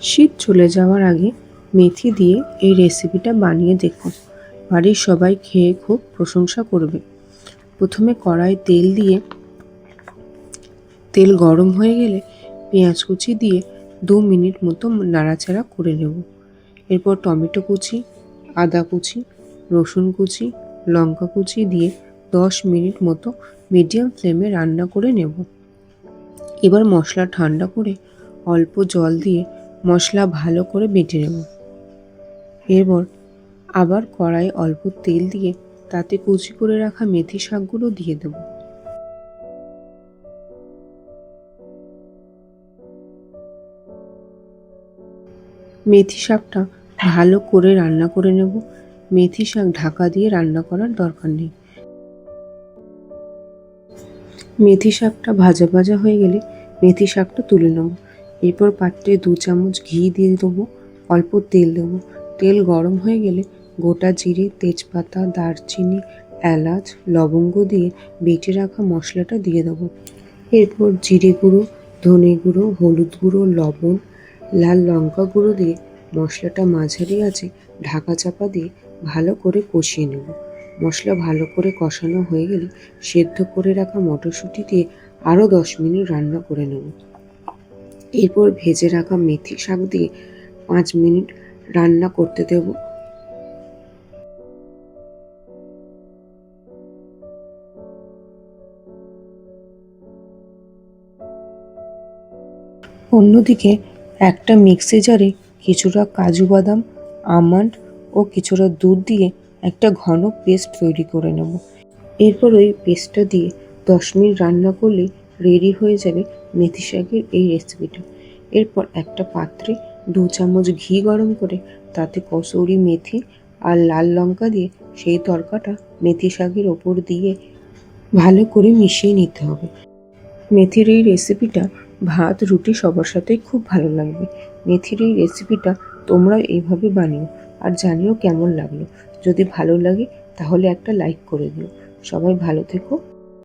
শীত চলে যাওয়ার আগে মেথি দিয়ে এই রেসিপিটা বানিয়ে দেখুন। বাড়ির সবাই খেয়ে খুব প্রশংসা করবে। প্রথমে কড়াই তেল দিয়ে তেল গরম হয়ে গেলে পেঁয়াজ কুচি দিয়ে 2 মিনিট মতো নাড়াচাড়া করে নেব। এরপর টমেটো কুচি, আদা কুচি, রসুন কুচি, লঙ্কা কুচি দিয়ে 10 মিনিট মতো মিডিয়াম ফ্লেমে রান্না করে নেব। এবার মশলা ঠান্ডা করে অল্প জল দিয়ে মশলা ভালো করে বেটে নেব। এরপর আবার কড়াই অল্প তেল দিয়ে তাতে কুচি করে রাখা মেথি শাকগুলো দিয়ে দেব। মেথি শাকটা ভালো করে রান্না করে নেব। মেথি শাক ঢাকা দিয়ে রান্না করার দরকার নেই। মেথি শাকটা ভাজা ভাজা হয়ে গেলে মেথি শাকটা তুলে নেব। এরপর পাত্রে 2 চামচ ঘি দিয়ে দেবো, অল্প তেল দেবো। তেল গরম হয়ে গেলে গোটা জিরে, তেজপাতা, দারচিনি, এলাচ, লবঙ্গ দিয়ে বেটে রাখা মশলাটা দিয়ে দেবো। এরপর জিরে গুঁড়ো, ধনে গুঁড়ো, হলুদ গুঁড়ো, লবণ, লাল লঙ্কা গুঁড়ো দিয়ে মশলাটা মাঝারি আঁচে ঢাকা চাপা দিয়ে ভালো করে কষিয়ে নেব। মশলা ভালো করে কষানো হয়ে গেলে সেদ্ধ করে রাখা মটরশুঁটি দিয়ে আরও 10 মিনিট রান্না করে নেব। এরপর ভেজে রাখা মেথি শাক দিয়ে 5 মিনিট রান্না করতে দেব। অন্যদিকে একটা মিক্সি জারে কিছুটা কাজু বাদাম, আমন্ড ও কিছুটা দুধ দিয়ে একটা ঘন পেস্ট তৈরি করে নেব। এরপর ওই পেস্টটা দিয়ে 10 মিনিট রান্না করলে রেডি হয়ে যাবে মেথি শাকের এই রেসিপিটা। এরপর একটা পাত্রে 2 চামচ ঘি গরম করে তাতে কসুরি মেথি আর লাল লঙ্কা দিয়ে সেই তড়কাটা মেথি শাকের ওপর দিয়ে ভালো করে মিশিয়ে নিতে হবে। মেথির এই রেসিপিটা ভাত, রুটি সবার সাথেই খুব ভালো লাগবে। মেথির এই রেসিপিটা তোমরা এইভাবে বানিও আর জানিও কেমন লাগলো। যদি ভালো লাগে তাহলে একটা লাইক করে দিও। সবাই ভালো থেকো।